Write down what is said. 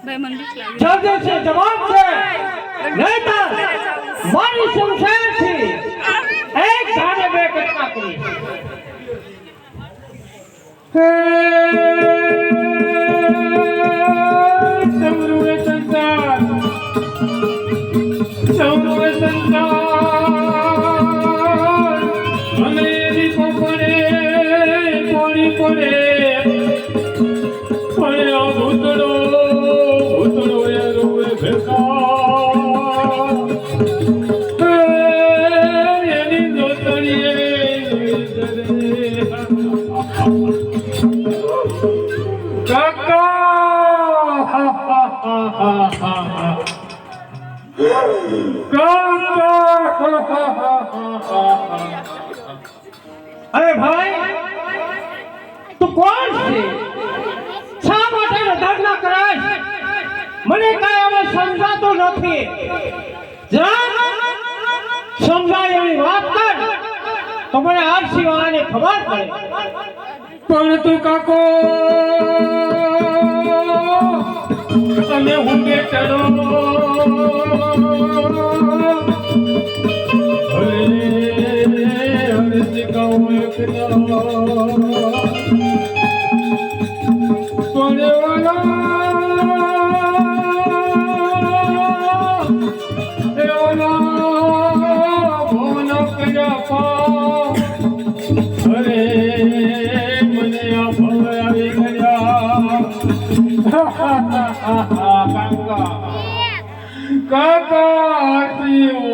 ભાઈ મને બીક લાગે જલ્દી છે જવાબ છે નહીં તો મારી સંસાર છે એક ધારે બે કટકા કરી સૌરવ સંસાર મને એની પડે પાણી પડે પડ્યો ભૂતડો ભૂતડો એ રોવે ભેગા એની દોતરીએ કાકા अरे भाई तू कौन છે શા માટે વધારના કરાય મને કાંઈ હવે સમજાતો નથી જરા સમજાય એવી વાત કર તો મને આજ સિવાયને ખબર પડે પણ તું કાકો તમે હું બેઠો કાકા